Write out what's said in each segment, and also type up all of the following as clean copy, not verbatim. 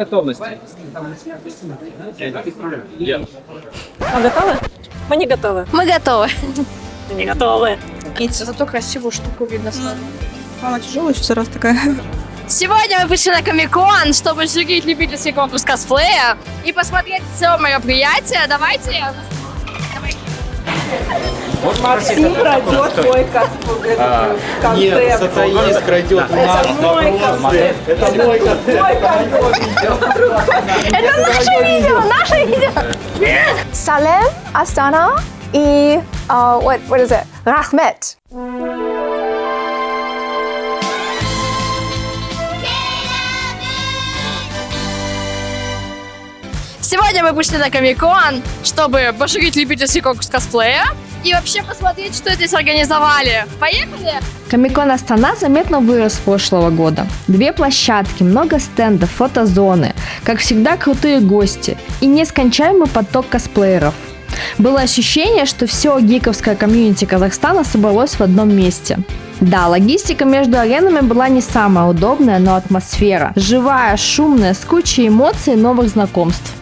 Готовность. Мы готовы? Мы не готовы. Мы готовы. Мы не готовы. Зато красивую штуку видно сразу. Она тяжелая сейчас раз такая. Сегодня мы пришли на Комик-кон, чтобы сжигать любительский конкурс косплея и посмотреть все мероприятие. Давайте. Максим крадет твой концепт. Нет, сатаист крадет Это мой концепт. Это мой концепт. Это наше видео. Salem, Astana и what is it? Rahmet. Сегодня мы пришли на Комик-кон, чтобы поширить любительский конкурс косплея и вообще посмотреть, что здесь организовали. Поехали! Комик-кон Астана заметно вырос с прошлого года. 2 площадки, много стендов, фотозоны, как всегда крутые гости и нескончаемый поток косплееров. Было ощущение, что все гиковское комьюнити Казахстана собралось в одном месте. Да, логистика между аренами была не самая удобная, но атмосфера живая, шумная, с кучей эмоций и новых знакомств.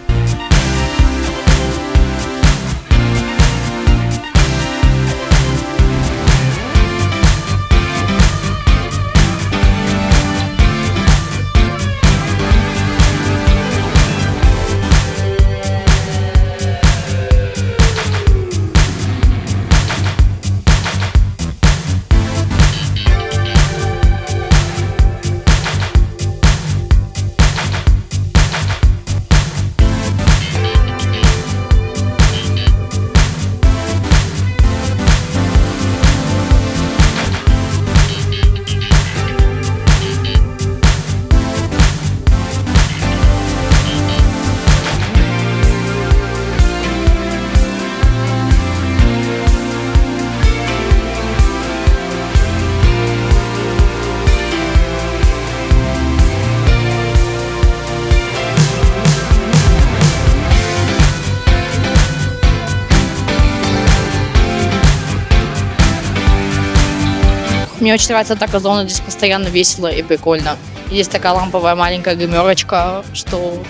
Мне очень нравится такая зона, здесь постоянно весело и прикольно. И здесь такая ламповая маленькая гримерочка, что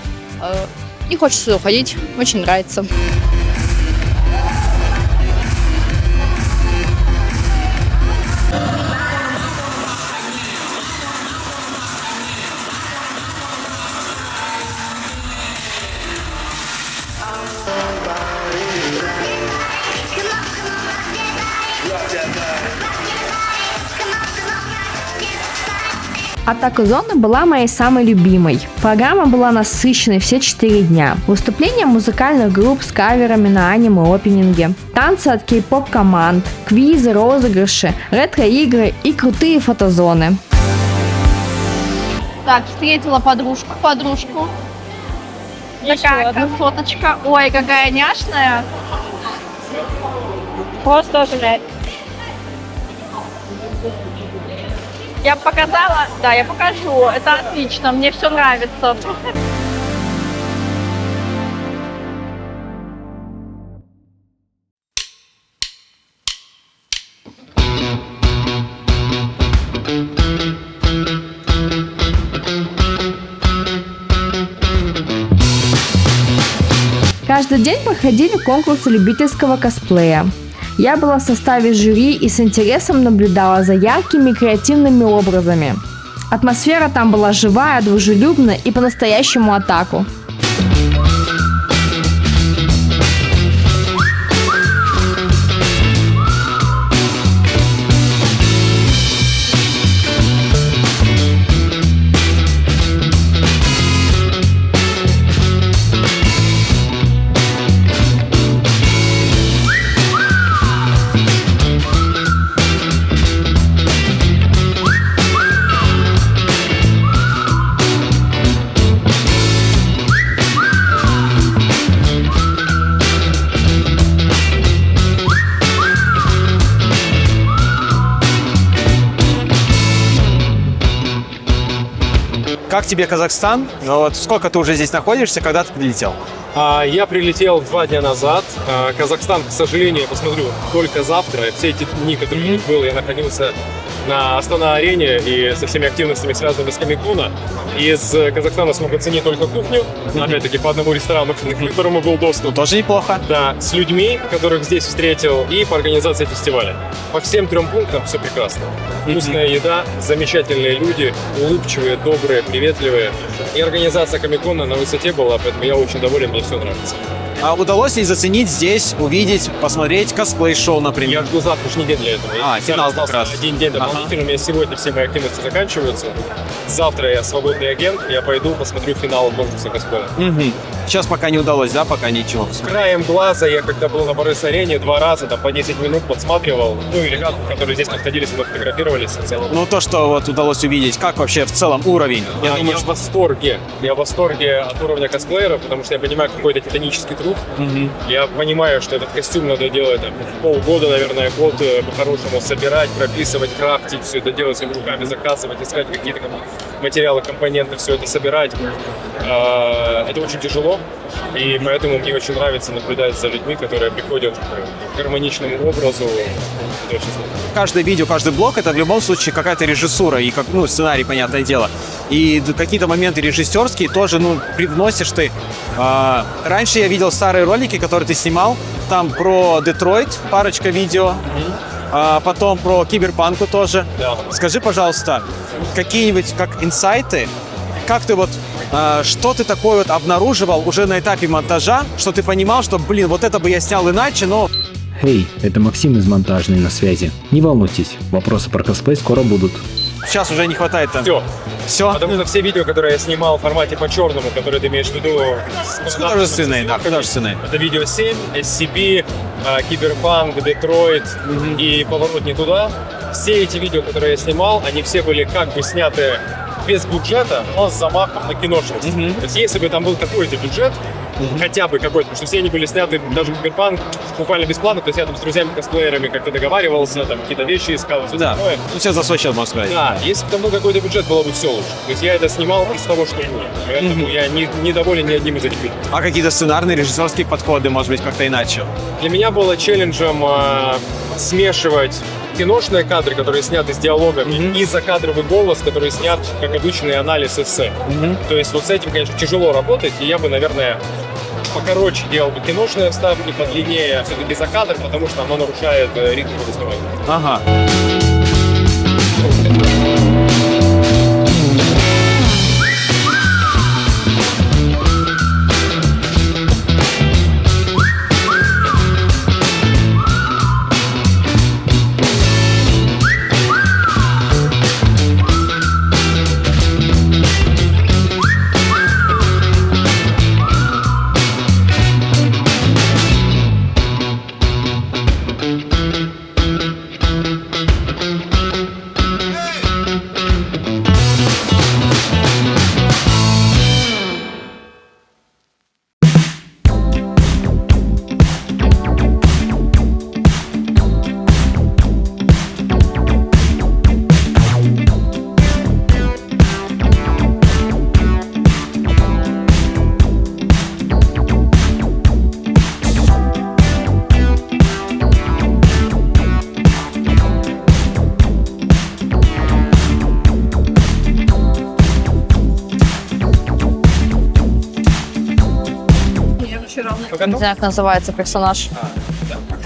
не хочется уходить, очень нравится. Атака зоны была моей самой любимой. Программа была насыщенной все 4 дня. Выступления музыкальных групп с каверами на аниме-опенинге, танцы от кей-поп команд, квизы, розыгрыши, ретро-игры и крутые фотозоны. Так, встретила подружку. Такая красоточка. Ой, какая няшная. Просто жрать. Я показала? Да, я покажу. Это отлично, мне все нравится. Каждый день проходили конкурсы любительского косплея. Я была в составе жюри и с интересом наблюдала за яркими креативными образами. Атмосфера там была живая, дружелюбная и по-настоящему атаку. Как тебе Казахстан? Ну, вот сколько ты уже здесь находишься, когда ты прилетел? Я прилетел 2 дня назад. Казахстан, к сожалению, я посмотрю только завтра. Все эти дни, которые я был, я находился на Астана-арене и со всеми активностями, связанными с Комик-Кона. Из Казахстана смог оценить только кухню, опять-таки по одному ресторану, к которому был доступ. Тоже неплохо. Да, с людьми, которых здесь встретил, и по организации фестиваля. По всем 3 пунктам все прекрасно. Вкусная еда, замечательные люди, улыбчивые, добрые, приветливые. И организация Комик-Кона на высоте была, поэтому я очень доволен, мне все нравится. А удалось ли заценить здесь, увидеть, посмотреть косплей-шоу, например? Я жду завтрашний день для этого. А, Я финал как остался раз. один день дополнительно. У меня сегодня все мои активности заканчиваются. Завтра я свободный агент, я пойду посмотрю финал конкурса косплея. Мгм. Сейчас пока не удалось, да? Пока ничего. Краем глаза я, когда был на Борис-арене, 2 раза там по 10 минут подсматривал. Ну и ребята, которые здесь подходили, со мной фотографировались. В целом. Ну, то, что вот удалось увидеть, как вообще в целом уровень? Я в восторге. Я в восторге от уровня косплеера, потому что я понимаю, какой это титанический труд. Я понимаю, что этот костюм надо делать там, полгода, наверное, год по-хорошему собирать, прописывать, крафтить, все это делать своими руками, заказывать, искать какие-то материалы, компоненты, все это собирать. Это очень тяжело, и поэтому мне очень нравится наблюдать за людьми, которые приходят к гармоничному образу. Это очень сложно. Каждое видео, каждый блог — это в любом случае какая-то режиссура и сценарий, понятное дело. И какие-то моменты режиссерские тоже, привносишь ты. Раньше я видел старые ролики, которые ты снимал, там про Детройт, парочка видео, потом про Киберпанку тоже. Да. Скажи, пожалуйста, какие-нибудь как инсайты, как ты что ты такое обнаруживал уже на этапе монтажа, что ты понимал, что, вот это бы я снял иначе, но... Эй, это Максим из монтажной на связи. Не волнуйтесь, вопросы про косплей скоро будут. Сейчас уже не хватает там. Все. Потому что все видео, которые я снимал в формате по-черному, которые ты имеешь в виду... Художественные, да, художественные. Это видео 7, SCP, Киберпанк, Детройт и Поворот не туда. Все эти видео, которые я снимал, они все были как бы сняты без бюджета, но с замахом на киношность. То есть если бы там был какой-то бюджет, хотя бы какой-то, потому что все они были сняты, даже Киберпанк, буквально бесплатно, то есть я там с друзьями-косплеерами как-то договаривался, там какие-то вещи искал, все Да, остальное. все за свой счет, можно сказать. Да, если бы там был какой-то бюджет, было бы все лучше. То есть я это снимал из того, что было. Поэтому я не доволен ни одним из этих видео. А какие-то сценарные, режиссерские подходы, может быть, как-то иначе? Для меня было челленджем смешивать киношные кадры, которые сняты с диалогами, и закадровый голос, который снят как обычный анализ эссе. То есть вот с этим, конечно, тяжело работать, и я бы, наверное, покороче делал бы киношные вставки, подлиннее все-таки за кадр, потому что оно нарушает ритм повествования. Ага. Не знаю, как называется персонаж.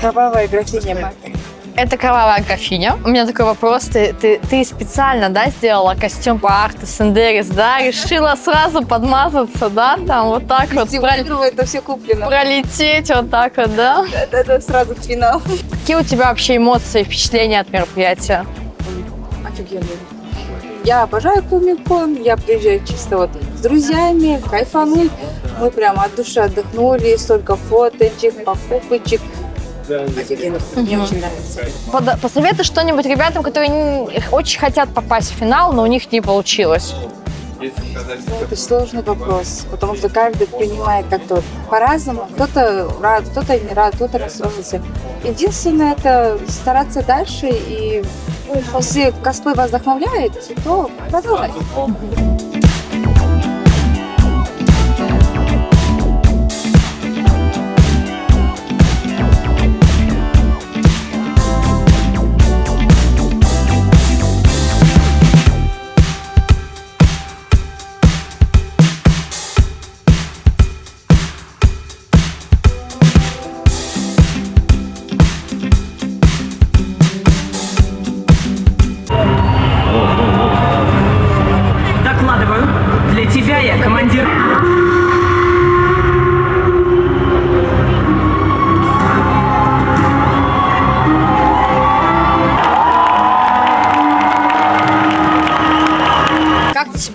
Кровавая графиня Маки. Это кровавая графиня. У меня такой вопрос. Ты специально, да, сделала костюм по Арту Сендерис, да? Решила сразу подмазаться, да? Там вот так вот Это все куплено. пролететь вот так вот, да? Это сразу в финал. Какие у тебя вообще эмоции, впечатления от мероприятия? Офигенно. Я обожаю Комик-Кон. Я приезжаю чисто вот с друзьями, кайфануть. Мы прям от души отдохнули, столько фоточек, покупочек. Офигенно. Мне очень нравится. Посоветуй что-нибудь ребятам, которые очень хотят попасть в финал, но у них не получилось. Это сложный вопрос, потому что каждый принимает как-то вот по-разному. Кто-то рад, кто-то не рад, кто-то расстроился. Единственное, это стараться дальше, и если косплей вас вдохновляет, то продолжайте.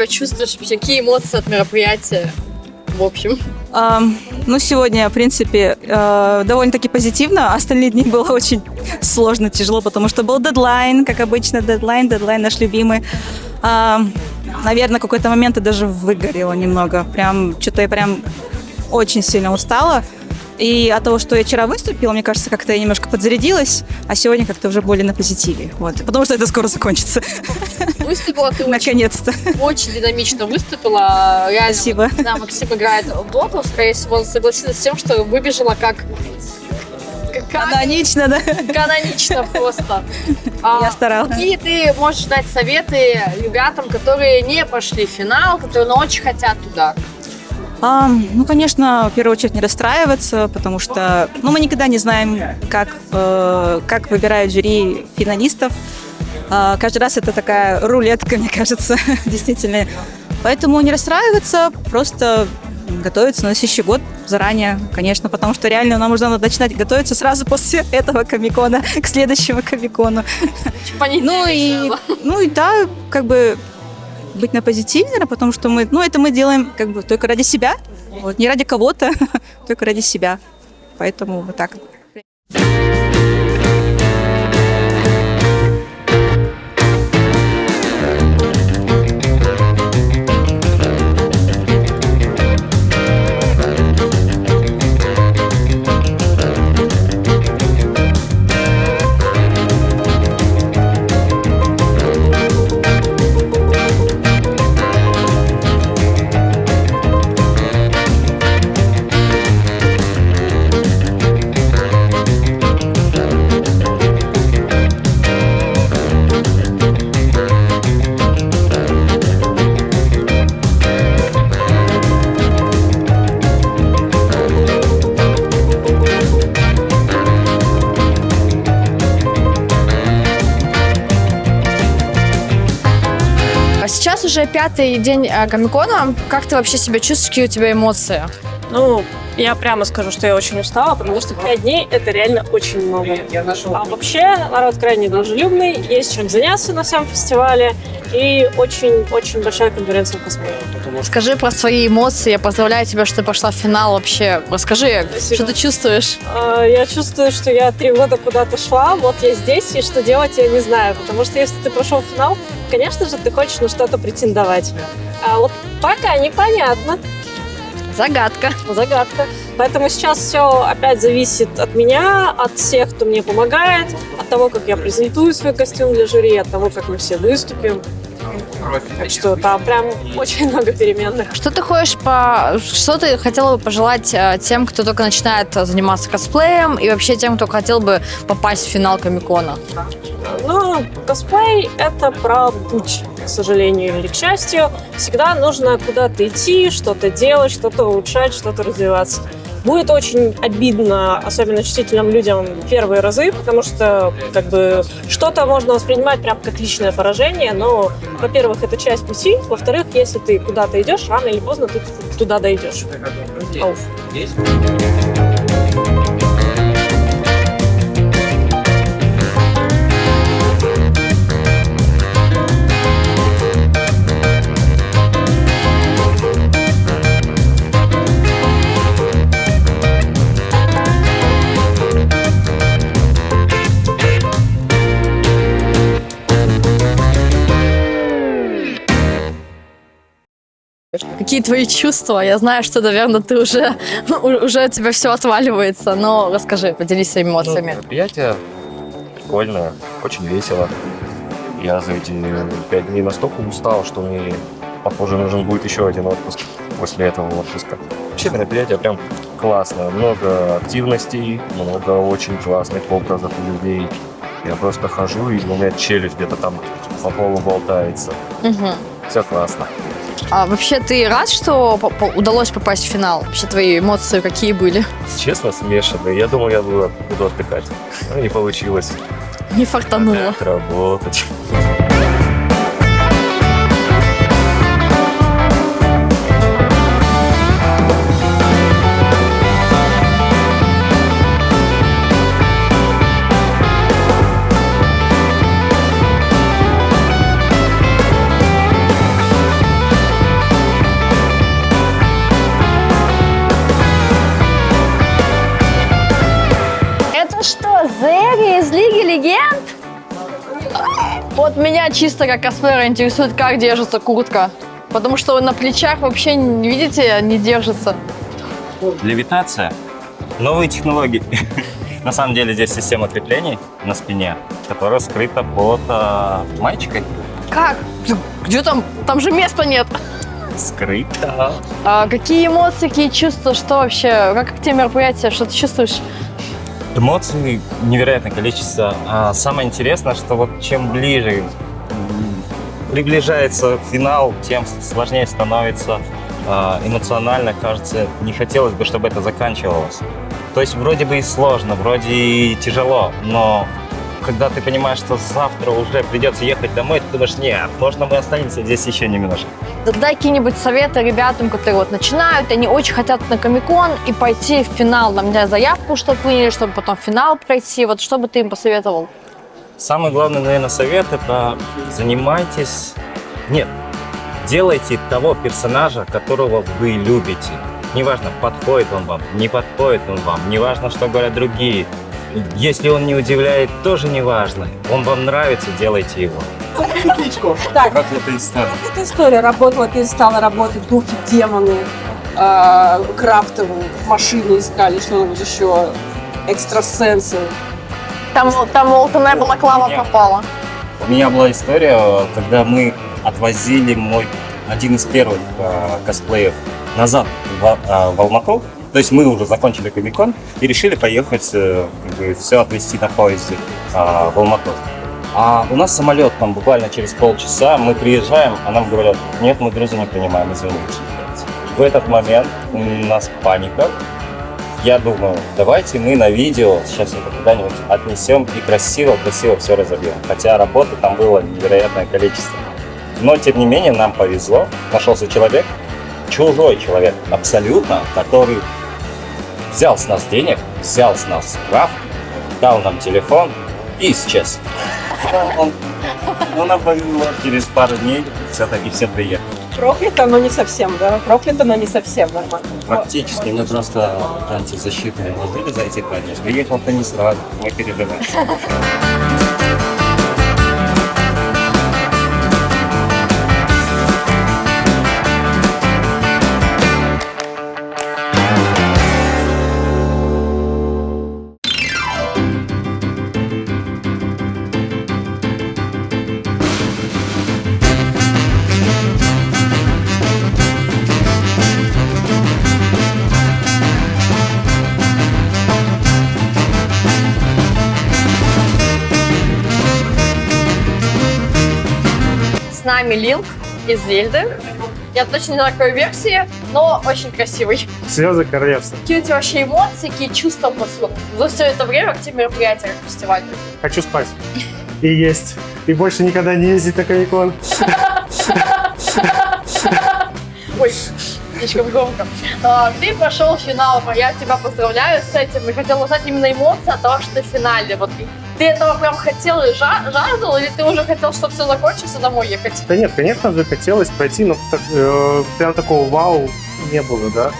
себя чувствуешь? Вообще, какие эмоции от мероприятия? В общем. Ну, сегодня, в принципе, довольно-таки позитивно. Остальные дни было очень сложно, тяжело, потому что был дедлайн, как обычно, дедлайн наш любимый. Наверное, в какой-то момент я даже выгорела немного. Что-то я прям очень сильно устала. И от того, что я вчера выступила, мне кажется, как-то я немножко подзарядилась, а сегодня как-то уже более на позитиве. Вот. Потому что это скоро закончится. Выступила ты Наконец-то. очень динамично выступила. Реально, Спасибо. Да, Максим играет в доту, скорее всего, он согласился с тем, что выбежала как Канонично, да? канонично просто. Я старалась. Какие ты можешь дать советы ребятам, которые не пошли в финал, которые очень хотят туда? Ну, конечно, в первую очередь не расстраиваться, потому что мы никогда не знаем, как выбирают жюри финалистов. Каждый раз это такая рулетка, мне кажется, действительно. Поэтому не расстраиваться, просто готовиться на следующий год заранее, конечно, потому что реально нам нужно начинать готовиться сразу после этого комикона к следующему комикону. Ну и да, как бы быть на позитиве, потому что это мы делаем как бы только ради себя, вот, не ради кого-то, только ради себя. Поэтому вот так. Сейчас уже 5-й день комикона. Как ты вообще себя чувствуешь, какие у тебя эмоции? Ну, я прямо скажу, что я очень устала, потому что 5 дней – это реально очень много. А вообще народ крайне дружелюбный, есть чем заняться на всем фестивале и очень-очень большая конкуренция в косплее. Скажи про свои эмоции. Я поздравляю тебя, что ты пошла в финал вообще. Расскажи, Спасибо. что ты чувствуешь? Я чувствую, что я 3 года куда-то шла, вот я здесь, и что делать я не знаю. Потому что если ты прошел в финал, конечно же, ты хочешь на что-то претендовать. А вот пока непонятно. Загадка. Загадка. Поэтому сейчас все опять зависит от меня, от всех, кто мне помогает, от того, как я презентую свой костюм для жюри, от того, как мы все выступим. Так что там прям очень много переменных. Что ты хотела бы пожелать тем, кто только начинает заниматься косплеем, и вообще тем, кто хотел бы попасть в финал комикона? Ну, косплей — это про путь, к сожалению или к счастью. Всегда нужно куда-то идти, что-то делать, что-то улучшать, что-то развиваться. Будет очень обидно, особенно чувствительным людям, в первые разы, потому что как бы что-то можно воспринимать прям как личное поражение, но, во-первых, это часть пути, во-вторых, если ты куда-то идешь, рано или поздно ты туда дойдешь. Ауф. Какие твои чувства? Я знаю, что, наверное, ты уже у тебя все отваливается, но расскажи, поделись своими эмоциями. Мероприятие прикольное, очень весело. Я за эти 5 дней настолько устал, что мне, похоже, нужен будет еще один отпуск после этого отпуска. Вообще мероприятие прям классное. Много активностей, много очень классных образов у людей. Я просто хожу, и у меня челюсть где-то там по полу болтается. Угу. Все классно. А вообще ты рад, что удалось попасть в финал? Вообще твои эмоции какие были? Честно, смешанные. Я думал, я буду отдыхать. Но не получилось. Не фартануло. Опять работать. Зерри из Лиги Легенд? Вот меня чисто как косплеера интересует, как держится куртка. Потому что на плечах вообще, видите, не держится. Левитация. Новые технологии. На самом деле здесь система креплений на спине, которая скрыта под маечкой. Как? Где там? Там же места нет. Скрыто. А какие эмоции, какие чувства, что вообще? Как те мероприятия, что ты чувствуешь? Эмоций невероятное количество. А самое интересное, что вот чем ближе приближается финал, тем сложнее становится эмоционально. Кажется, не хотелось бы, чтобы это заканчивалось. То есть вроде бы и сложно, вроде и тяжело, но когда ты понимаешь, что завтра уже придется ехать домой, ты думаешь, нет, можно мы останемся здесь еще немножко. Дай какие-нибудь советы ребятам, которые вот начинают, они очень хотят на Комик-кон и пойти в финал. Нам нельзя заявку, чтобы приняли, чтобы потом в финал пройти. Вот что бы ты им посоветовал? Самый главный, наверное, совет – это занимайтесь… Нет, делайте того персонажа, которого вы любите. Неважно, подходит он вам, не подходит он вам, неважно, что говорят другие. Если он не удивляет, тоже неважно. Он вам нравится, делайте его. Так, Как это история? эта история работала, перестала работать, духи, демоны, крафтовые, машины искали, что-нибудь еще, экстрасенсы. Там Волтоне балаклава пропала. У меня была история, когда мы отвозили один из первых косплеев назад в Алмату. То есть мы уже закончили Комик-кон и решили поехать, все отвезти на поезде в Алмату. А у нас самолет там буквально через полчаса, мы приезжаем, а нам говорят, нет, мы грузы не принимаем, извините. В этот момент у нас паника. Я думаю, давайте мы на видео сейчас это куда-нибудь отнесем и красиво все разобьем. Хотя работы там было невероятное количество. Но, тем не менее, нам повезло. Нашелся человек, чужой человек, абсолютно, который взял с нас денег, взял с нас справку, дал нам телефон и исчез. Но нам повезло, через пару дней все-таки все приехали. Проклято, но не совсем, да? Проклято, но не совсем нормально. Практически, мы просто антизащитные вложили за эти 2 дня. Приехал-то не сразу, мы переживаем. С нами Линк из Зельды. Я точно не знаю, какой версии, но очень красивый. Слезы королевства. Какие у тебя вообще эмоции, какие чувства за все это время, какие мероприятия, как фестиваль? Хочу спать. И есть. И больше никогда не ездить на Комик-кон. Ой, слишком громко. Ты прошел финал, я тебя поздравляю с этим. И хотела узнать именно эмоции от того, что ты в финале. Вот ты этого прям хотел и жаждал, или ты уже хотел, чтобы все закончилось и домой ехать? Да нет, конечно же, хотелось пройти, но прям такого вау не было, да.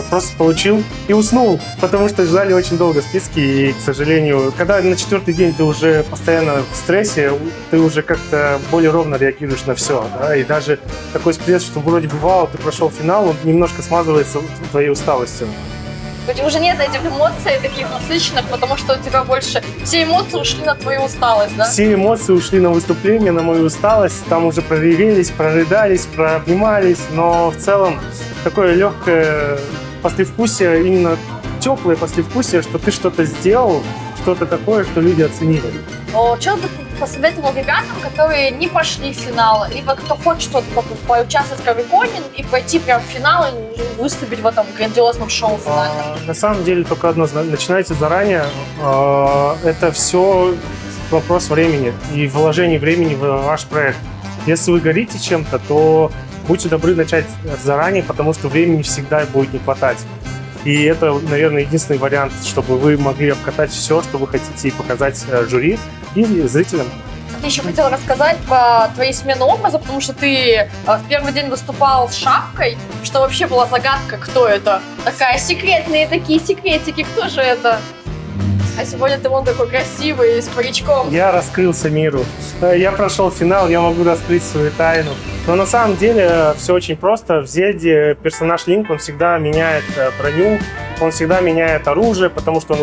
Просто получил и уснул, потому что ждали очень долго списки, и, к сожалению, когда на 4-й день ты уже постоянно в стрессе, ты уже как-то более ровно реагируешь на все, да, и даже такой стресс, что вроде бы вау, ты прошел финал, он немножко смазывается твоей усталостью. У тебя уже нет этих эмоций таких насыщенных, потому что у тебя больше все эмоции ушли на твою усталость, да? Все эмоции ушли на выступление, на мою усталость, там уже проревелись, прорыдались, прообнимались, но в целом такое легкое послевкусие, именно теплое послевкусие, что ты что-то сделал, что-то такое, что люди оценили. Что бы ты посоветовал ребятам, которые не пошли в финал, либо кто хочет поучаствовать в Комик-коне и пойти прям в финал и выступить в этом грандиозном шоу финальном? На самом деле только одно, начинайте заранее, это все вопрос времени и вложения времени в ваш проект. Если вы горите чем-то, то будьте добры начать заранее, потому что времени всегда будет не хватать. И это, наверное, единственный вариант, чтобы вы могли обкатать все, что вы хотите, и показать жюри и зрителям. Ты еще хотела рассказать про твои смены образа, потому что ты в первый день выступал с шапкой, что вообще была загадка, кто это. Такая секретные такие секретики, кто же это? А сегодня ты вон такой красивый, с паричком. Я раскрылся миру. Я прошел финал, я могу раскрыть свою тайну. Но на самом деле все очень просто. В Зельде персонаж Линк, он всегда меняет броню, он всегда меняет оружие, потому что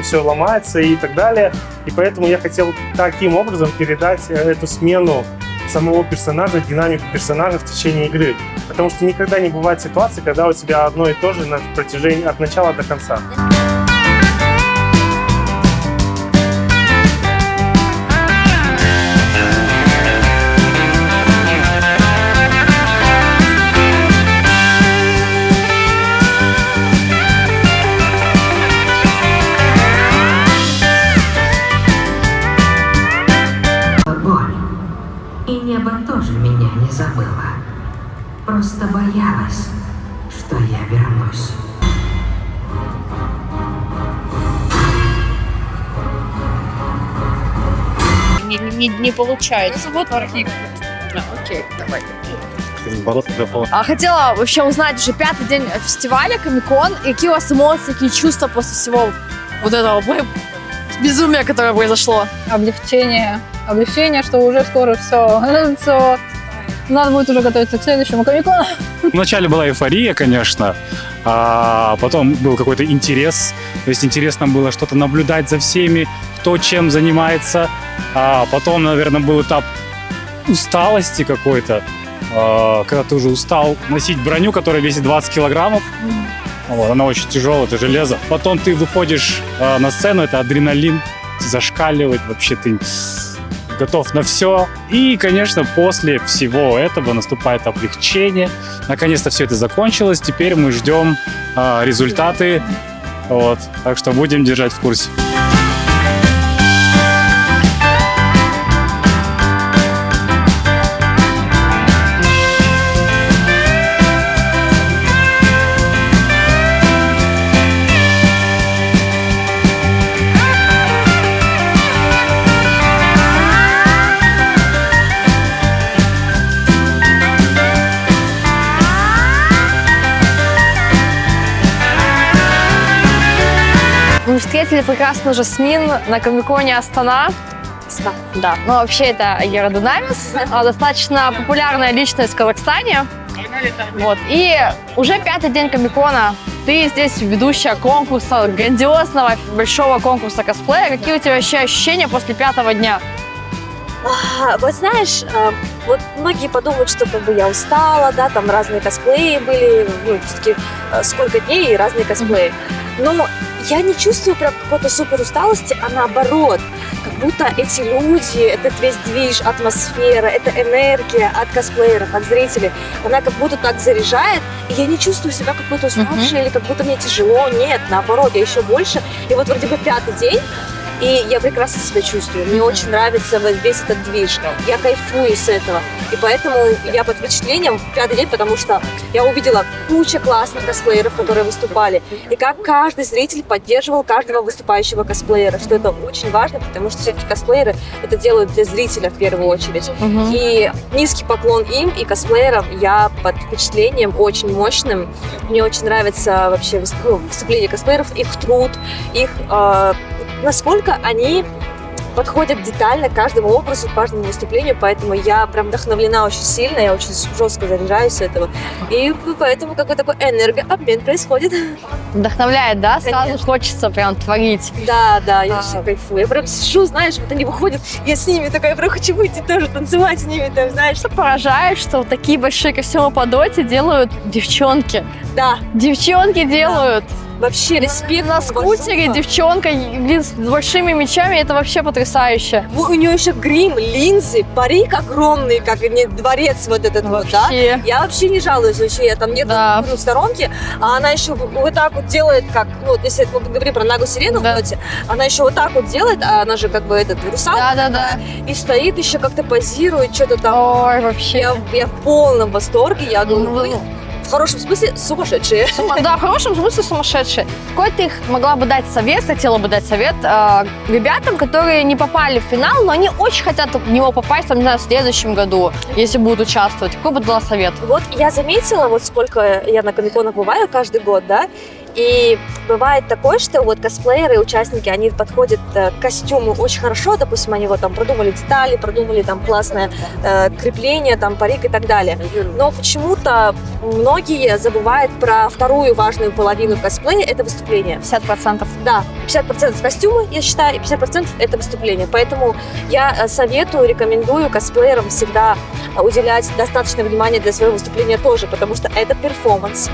все ломается и так далее. И поэтому я хотел таким образом передать эту смену самого персонажа, динамику персонажа в течение игры. Потому что никогда не бывает ситуации, когда у тебя одно и то же на протяжении от начала до конца. Боль. И небо тоже меня не забыло. Просто боялась, что я вернусь. Не получается. Вот архив. Окей, давай. Хотела вообще узнать уже 5-й день фестиваля Комик-кон. Какие у вас эмоции, какие чувства после всего вот этого безумия, которое произошло? Облегчение, что уже скоро все. Надо будет уже готовиться к следующему Комик-кону. Вначале была эйфория, конечно, а потом был какой-то интерес. То есть интересно было что-то наблюдать за всеми, кто чем занимается. А потом, наверное, был этап усталости какой-то, когда ты уже устал носить броню, которая весит 20 килограммов. Вот, она очень тяжелая, это железо. Потом ты выходишь на сцену, это адреналин, зашкаливает, вообще ты готов на все. И, конечно, после всего этого наступает облегчение. Наконец-то все это закончилось. Теперь мы ждем результаты. Вот. Так что будем держать в курсе. Мы встретили прекрасную Жасмин на Комик-коне Астана. Да. Ну, вообще, это аэродинамис, достаточно популярная личность в Казахстане. Вот. И уже 5-й день Комик-кона. Ты здесь ведущая конкурса, грандиозного, большого конкурса косплея. Какие у тебя вообще ощущения после 5-го дня? Вот знаешь, вот многие подумают, что как бы я устала, да, там разные косплеи были, ну, все-таки сколько дней и разные косплеи. Но я не чувствую прям какой-то супер усталости, а наоборот, как будто эти люди, этот весь движ, атмосфера, эта энергия от косплееров, от зрителей, она как будто так заряжает, и я не чувствую себя какой-то уставшей или как будто мне тяжело. Нет, наоборот, я еще больше. И вот вроде бы 5-й день, и я прекрасно себя чувствую. Мне очень нравится весь этот движ. Я кайфую с этого. И поэтому я под впечатлением 5-й день, потому что я увидела кучу классных косплееров, которые выступали. И как каждый зритель поддерживал каждого выступающего косплеера, что это очень важно, потому что все-таки косплееры это делают для зрителя в первую очередь. И низкий поклон им и косплеерам. Я под впечатлением очень мощным. Мне очень нравится вообще выступление косплееров, их труд, их насколько они подходят детально к каждому образу, к каждому выступлению, поэтому я прям вдохновлена очень сильно, я очень жестко заряжаюсь с этого. И поэтому какой такой энергообмен происходит. Вдохновляет, да? Сразу хочется прям творить. Да, я очень кайфую. Я прям сижу, знаешь, вот они выходят, я с ними такая, прям хочу выйти тоже танцевать с ними, там, знаешь. Что поражает, что такие большие костюмы по доте делают девчонки. Да. Девчонки делают. Вообще респект. На скутере девчонка, блин, с большими мечами, это вообще потрясающе. У нее еще грим, линзы, парик огромный, как не дворец вот этот вообще. Вот, да? Я вообще не жалуюсь, вообще, я там нет в сторонке, а она еще вот так вот делает, как, ну, вот если мы говорим про Нагу Сирену, она еще вот так вот делает, а она же как бы этот русалка, и стоит еще как-то позирует, что-то там. Ой, вообще. Я в полном восторге, я думаю, в хорошем смысле сумасшедшие. Да, в хорошем смысле сумасшедшие. Какой ты их могла бы дать совет, хотела бы дать совет ребятам, которые не попали в финал, но они очень хотят в него попасть, там, не знаю, в следующем году, если будут участвовать. Какой бы дала совет? Вот я заметила, вот сколько я на комик-конах бываю каждый год, да, И бывает такое, что вот косплееры, участники, они подходят к костюму очень хорошо, допустим, они вот там продумали детали, продумали там классное крепление, там парик и так далее. Но почему-то многие забывают про вторую важную половину в косплее, это выступление. 50%. Да, 50% костюмы, я считаю, и 50% это выступление. Поэтому я советую, рекомендую косплеерам всегда уделять достаточно внимания для своего выступления тоже, потому что это перформанс,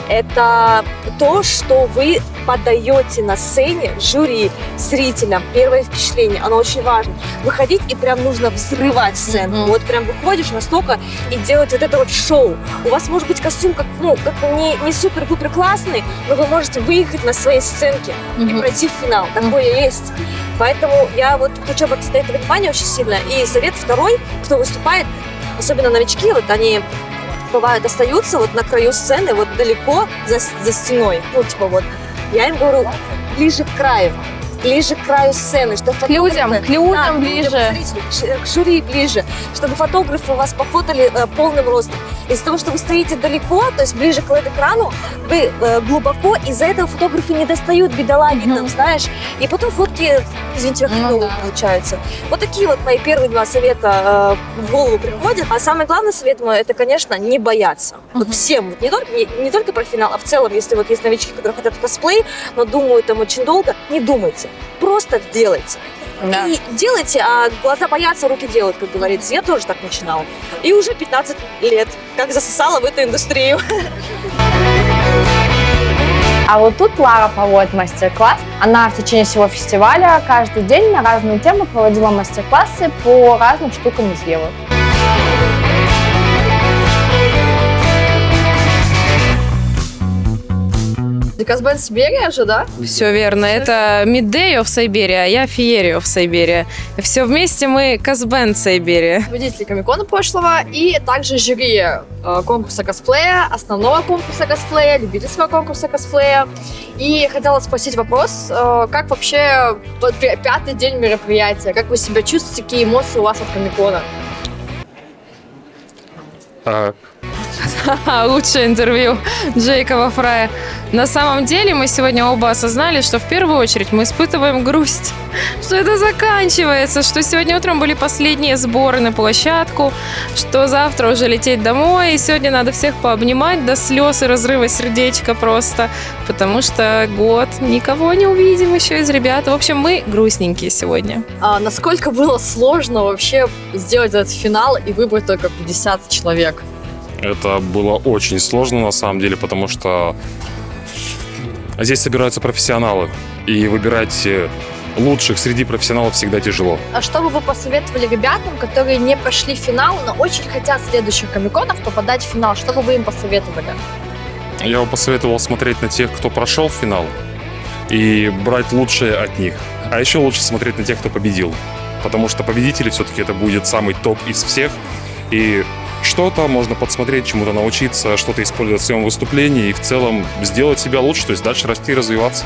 это то, что вы подаете на сцене жюри, зрителям, первое впечатление, оно очень важно. Выходить и прям нужно взрывать сцену. Вот прям выходишь настолько и делать вот это вот шоу. У вас может быть костюм как не супер-пупер классный, но вы можете выехать на своей сценке и пройти в финал. Такое есть. Поэтому я вот хочу обратить на это внимание очень сильно. И совет второй, кто выступает, особенно новички, вот они бывают остаются вот на краю сцены, вот далеко за стеной. Ну, типа вот, я им говорю, ближе к краю сцены, чтобы к людям ближе, к жюри ближе, чтобы фотографы вас пофотали полным ростом. Из-за того, что вы стоите далеко, то есть ближе к экрану, вы глубоко, из-за этого фотографы не достают, бедолаги, там, знаешь, и потом фотки, извините, хреновые получаются. Вот такие вот мои первые два совета в голову приходят. А самый главный совет мой, это, конечно, не бояться. Вот всем, вот не только про финал, а в целом, если вот есть новички, которые хотят в косплей, но думают там очень долго, не думайте. Просто делайте. Да. И делайте, а глаза боятся, руки делают, как говорится. Я тоже так начинала. И уже 15 лет, как засосала в эту индустрию. А вот тут Лара проводит мастер-класс. Она в течение всего фестиваля каждый день на разные темы проводила мастер-классы по разным штукам из Евы. Казбен Сибирия же, да? Все верно. Это Midday of Siberia, а я Феерия of Siberia. Все вместе мы Казбен Siberia. Победители Комикона прошлого и также жюри конкурса косплея, основного конкурса косплея, любительского конкурса косплея. И хотела спросить вопрос, как вообще вот, пятый день мероприятия, как вы себя чувствуете, какие эмоции у вас от Комикона? Лучшее интервью Джейкоба Фрая. На самом деле мы сегодня оба осознали, что в первую очередь мы испытываем грусть, что это заканчивается, что сегодня утром были последние сборы на площадку, что завтра уже лететь домой, и сегодня надо всех пообнимать до слез и разрыва сердечка просто, потому что год никого не увидим еще из ребят. В общем, мы грустненькие сегодня. А насколько было сложно вообще сделать этот финал и выбрать только 50 человек? Это было очень сложно на самом деле, потому что здесь собираются профессионалы, и выбирать лучших среди профессионалов всегда тяжело. А что бы вы посоветовали ребятам, которые не прошли финал, но очень хотят следующих комиконов попадать в финал? Что бы вы им посоветовали? Я бы посоветовал смотреть на тех, кто прошел финал, и брать лучшее от них. А еще лучше смотреть на тех, кто победил, потому что победители все-таки это будет самый топ из всех, и что-то можно подсмотреть, чему-то научиться, что-то использовать в своем выступлении и в целом сделать себя лучше, то есть дальше расти и развиваться.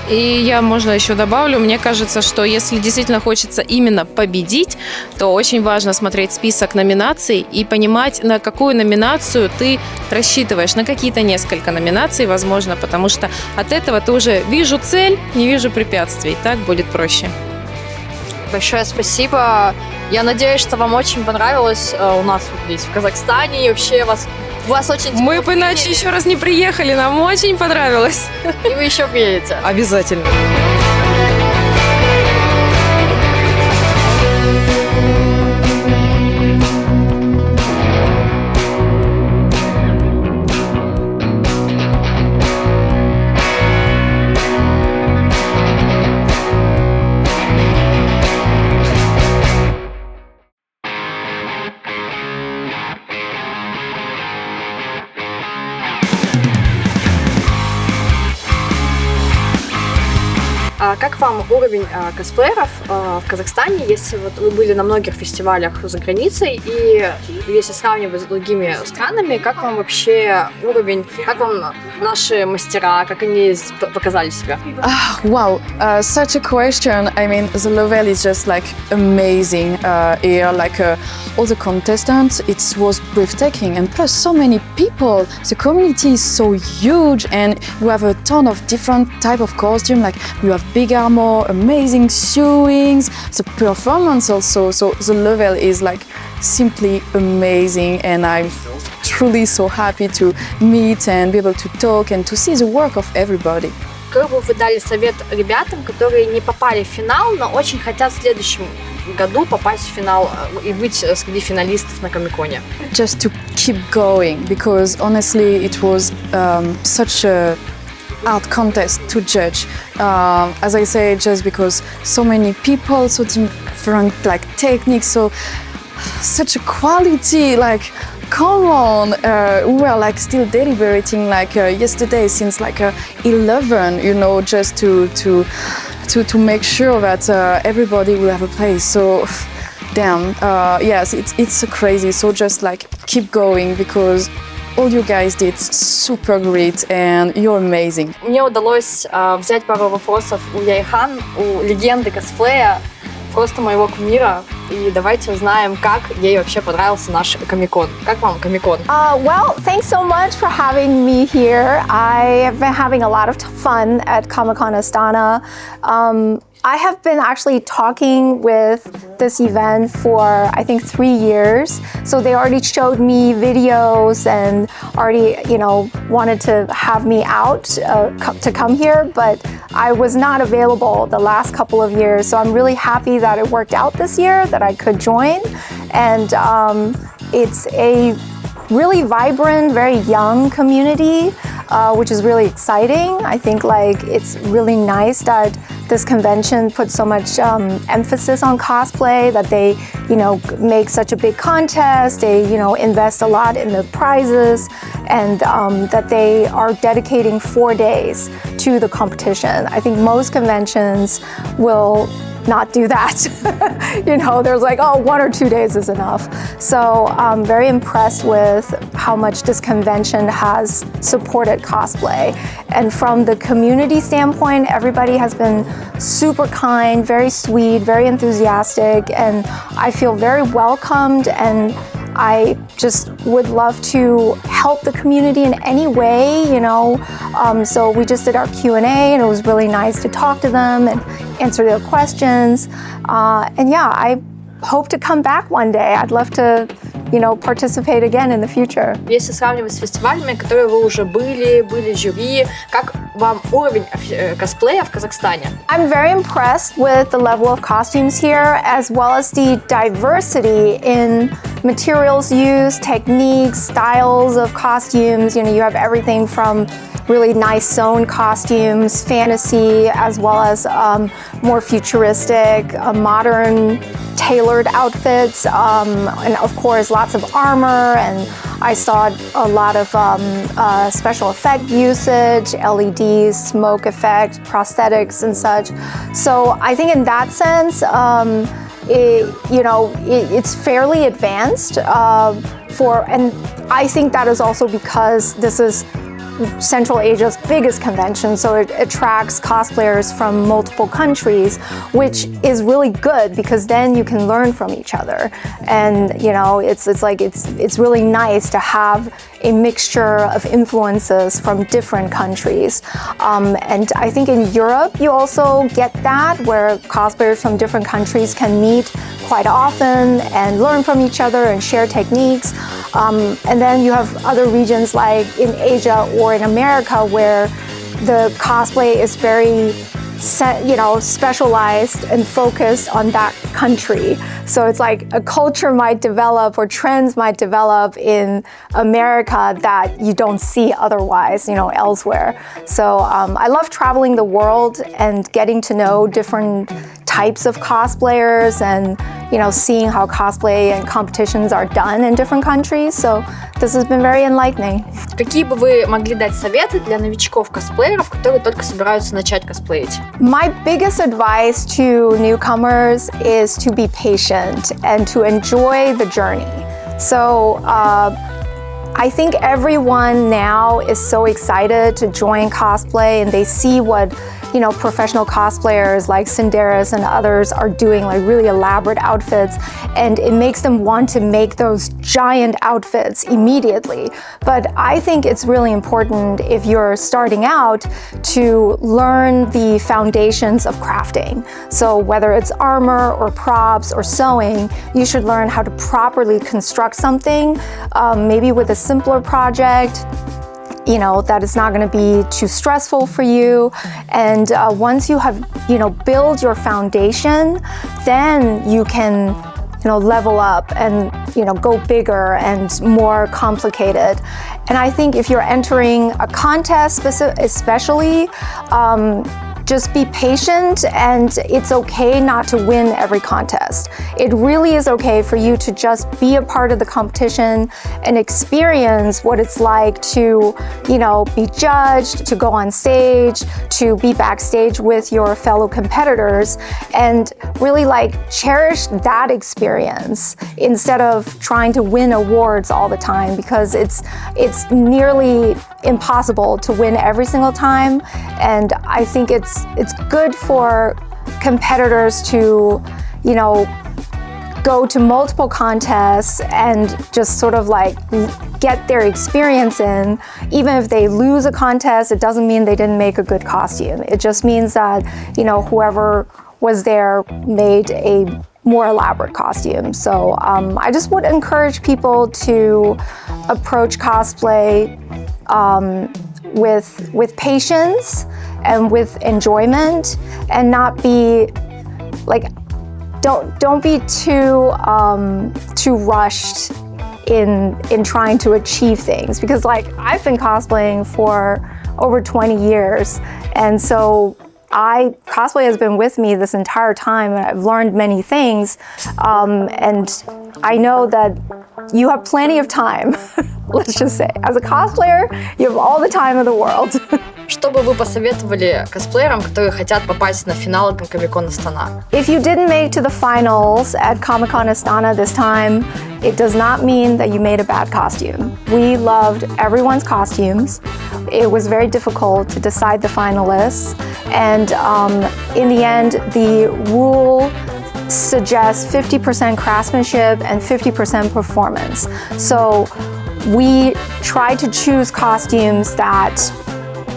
И я, можно еще добавлю, мне кажется, что если действительно хочется именно победить, то очень важно смотреть список номинаций и понимать, на какую номинацию ты рассчитываешь, на какие-то несколько номинаций, возможно, потому что от этого ты уже вижу цель, не вижу препятствий, так будет проще. Большое спасибо. Я надеюсь, что вам очень понравилось у нас вот здесь, в Казахстане. И вообще вас очень... Мы бы иначе еще раз не приехали, нам очень понравилось. И вы еще приедете. Обязательно. А как вам уровень косплееров в Казахстане, если вот вы были на многих фестивалях за границей, и если сравнивать с другими странами, как вам вообще уровень, как вам наши мастера, как они показали себя? Wow, such a question. I mean, the level is just like amazing here. Like all the contestants, it was breathtaking, and plus so many people. The community is so huge, and you have a ton of different type of costume. Like you have big armor, amazing sewings, the performance also. So the level is like simply amazing, and I'm truly so happy to meet and be able to talk and to see the work of everybody. Какой бы вы дали совет ребятам, которые не попали в финал, но очень хотят в следующем году попасть в финал и быть среди финалистов на Комиконе? Just to keep going, because honestly it was such a hard contest to judge. As I say, just because so many people, so different like techniques, so such a quality, like come on, we were like still deliberating like yesterday since like 11, you know, just to make sure that everybody will have a place. So damn, yes, it's crazy. So just like keep going, because all you guys did super great and you're amazing. Мне удалось взять пару вопросов у Яйхан, у легенды косплея, просто моего кумира. И давайте узнаем, как ей вообще понравился наш Комикон. Как вам Комикон? Well, thanks so much for having me here. I have been having a lot of fun at Comic-Con Astana. I have been actually talking with this event for, I think, 3 years. So they already showed me videos and already, you know, wanted to have me out to come here, but I was not available the last couple of years. So I'm really happy that it worked out this year, that I could join. And it's a really vibrant, very young community, which is really exciting. I think like it's really nice that this convention puts so much emphasis on cosplay, that they, you know, make such a big contest, they, you know, invest a lot in the prizes, and that they are dedicating 4 days to the competition. I think most conventions will not do that. You know, there's like, oh, 1 or 2 days is enough. So I'm very impressed with how much this convention has supported cosplay. And from the community standpoint, everybody has been super kind, very sweet, very enthusiastic, and I feel very welcomed, and I just would love to help the community in any way, you know. So we just did our Q&A, and it was really nice to talk to them and answer their questions. And yeah, I hope to come back one day. I'd love to, you know, participate again in the future. Если сравнивать с фестивалями, которые вы уже были жюри, как вам уровень косплея в Казахстане? I'm very impressed with the level of costumes here, as well as the diversity in materials used, techniques, styles of costumes. You know, you have everything from really nice sewn costumes, fantasy, as well as more futuristic, modern, tailored outfits, and of course lots of armor, and I saw a lot of special effect usage, LEDs, smoke effect, prosthetics and such. So I think in that sense, it's fairly advanced and I think that is also because this is Central Asia's biggest convention, so it attracts cosplayers from multiple countries, which is really good because then you can learn from each other. And you know, it's really nice to have a mixture of influences from different countries. And I think in Europe you also get that, where cosplayers from different countries can meet quite often and learn from each other and share techniques. And then you have other regions like in Asia or in America where the cosplay is very specialized and focused on that country. So it's like a culture might develop or trends might develop in America that you don't see otherwise, elsewhere. So I love traveling the world and getting to know different types of cosplayers and, seeing how cosplay and competitions are done in different countries. So this has been very enlightening. Какие бы вы могли дать советы для новичков-косплееров, которые только собираются начать косплеить? My biggest advice to newcomers is to be patient and to enjoy the journey. So I think everyone now is so excited to join cosplay, and they see what professional cosplayers like Cinderis and others are doing, like really elaborate outfits, and it makes them want to make those giant outfits immediately. But I think it's really important, if you're starting out, to learn the foundations of crafting. So whether it's armor or props or sewing, you should learn how to properly construct something, maybe with a simpler project, that is not going to be too stressful for you. And once you have, build your foundation, then you can, level up and, go bigger and more complicated. And I think if you're entering a contest, especially, just be patient, and it's okay not to win every contest. It really is okay for you to just be a part of the competition and experience what it's like to, be judged, to go on stage, to be backstage with your fellow competitors, and really cherish that experience instead of trying to win awards all the time, because it's nearly impossible to win every single time. And I think it's good for competitors to, go to multiple contests and just sort of get their experience in. Even if they lose a contest, it doesn't mean they didn't make a good costume. It just means that, whoever was there made a more elaborate costume. So I just would encourage people to approach cosplay with patience and with enjoyment, and not be don't be too rushed in trying to achieve things, because I've been cosplaying for over 20 years, and so cosplay has been with me this entire time, and I've learned many things, and I know that you have plenty of time. Let's just say, as a cosplayer, you have all the time in the world. Что бы вы посоветовали косплеерам, которые хотят попасть на финалы Comic-Con Astana? If you didn't make to the finals at Comic-Con Astana this time, it does not mean that you made a bad costume. We loved everyone's costumes. It was very difficult to decide the finalists, and in the end, the rule suggests 50% craftsmanship and 50% performance. So we tried to choose costumes that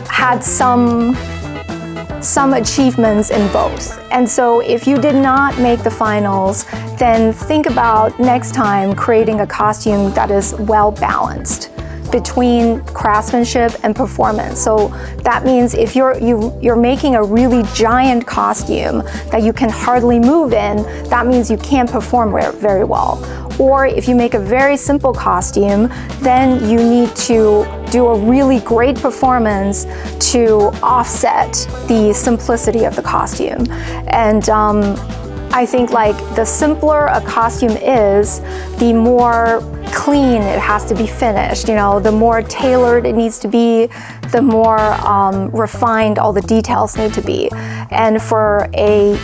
had some achievements in both. And so if you did not make the finals, then think about next time creating a costume that is well balanced between craftsmanship and performance. So that means if you're making a really giant costume that you can hardly move in, that means you can't perform very well. Or if you make a very simple costume, then you need to do a really great performance to offset the simplicity of the costume. And I think the simpler a costume is, the more clean it has to be finished. The more tailored it needs to be, the more refined all the details need to be. And for a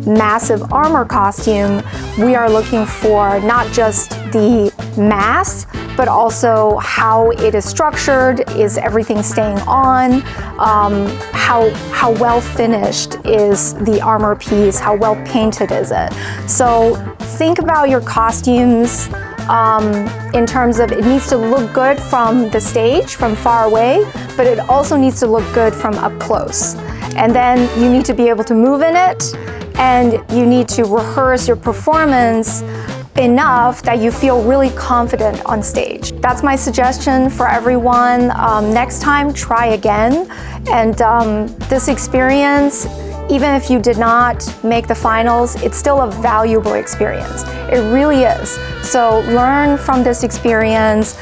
massive armor costume, we are looking for not just the mass, but also how it is structured. Is everything staying on? How well finished is the armor piece? How well painted is it? So think about your costumes in terms of, it needs to look good from the stage, from far away, but it also needs to look good from up close. And then you need to be able to move in it, and you need to rehearse your performance enough that you feel really confident on stage. That's my suggestion for everyone. Next time, try again. And this experience, even if you did not make the finals, it's still a valuable experience. It really is. So learn from this experience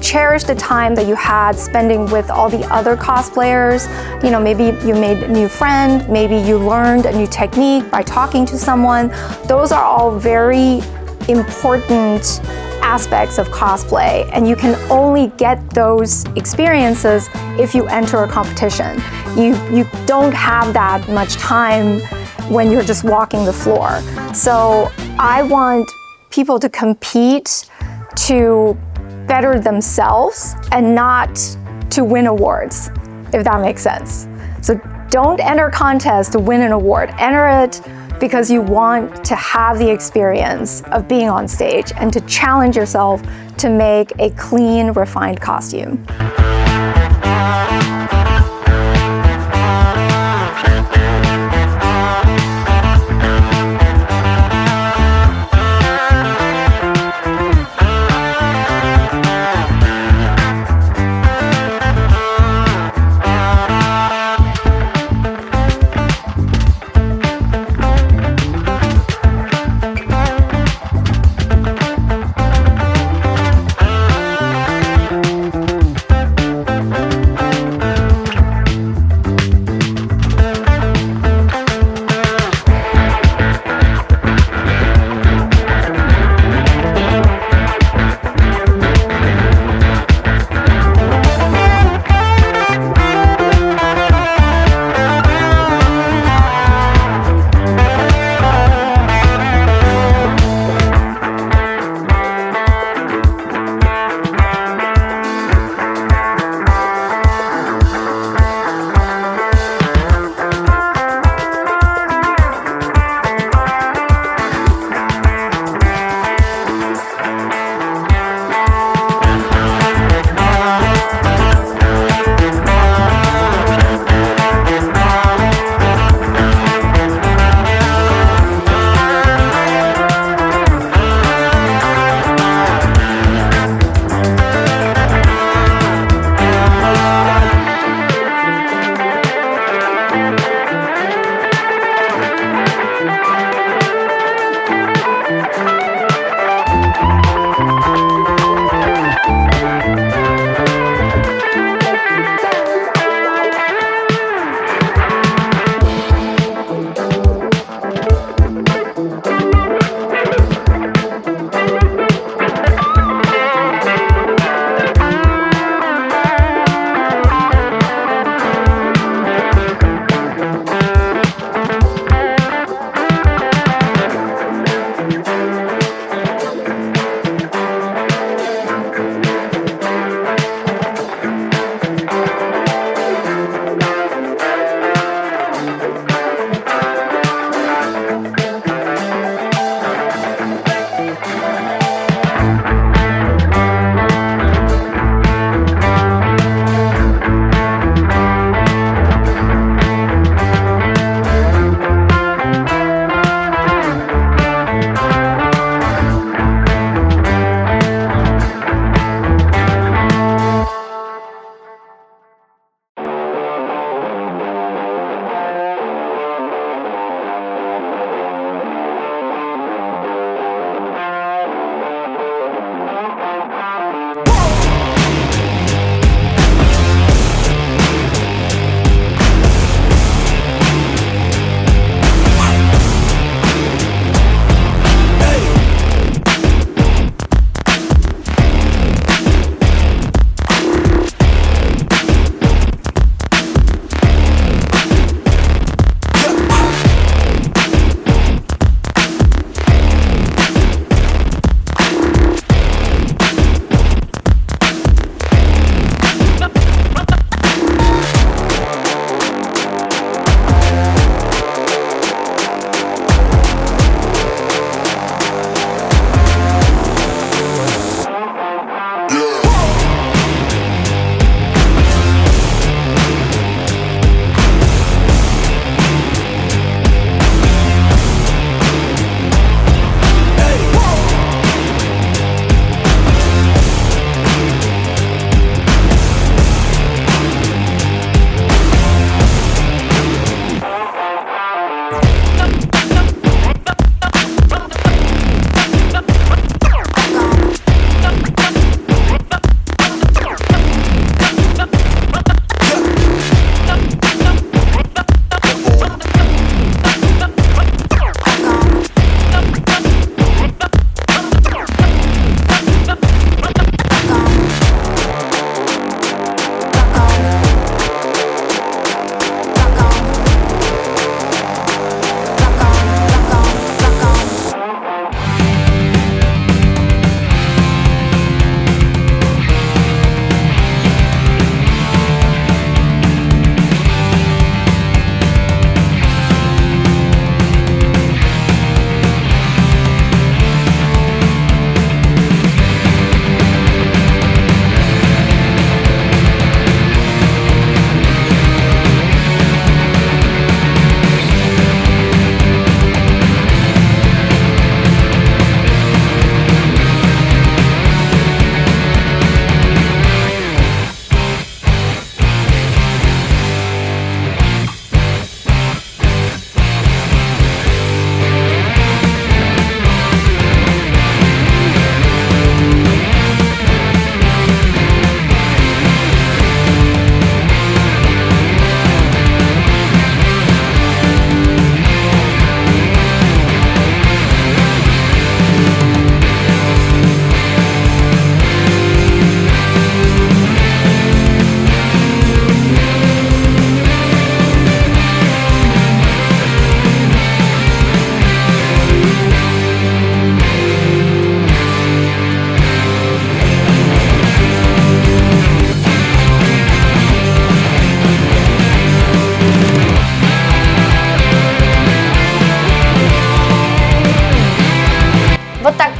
cherish the time that you had spending with all the other cosplayers. You know, maybe you made a new friend, maybe you learned a new technique by talking to someone. Those are all very important aspects of cosplay, and you can only get those experiences if you enter a competition. You don't have that much time when you're just walking the floor. So I want people to compete to better themselves and not to win awards, if that makes sense. So don't enter contests to win an award. Enter it because you want to have the experience of being on stage and to challenge yourself to make a clean, refined costume.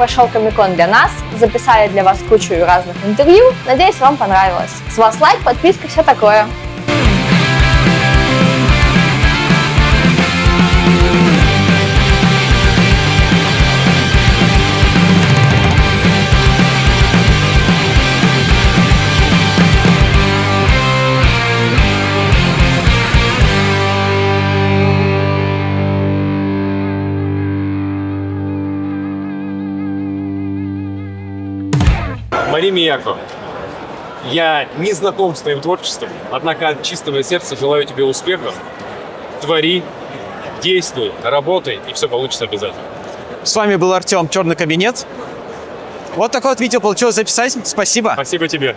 прошел Комик-кон для нас, записали для вас кучу разных интервью. Надеюсь, вам понравилось. С вас лайк, подписка, все такое. Мари Мияко, я не знаком с твоим творчеством, однако от чистого сердца желаю тебе успехов. Твори, действуй, работай, и все получится обязательно. С вами был Артем, Черный кабинет. Вот такое вот видео получилось записать. Спасибо. Спасибо тебе.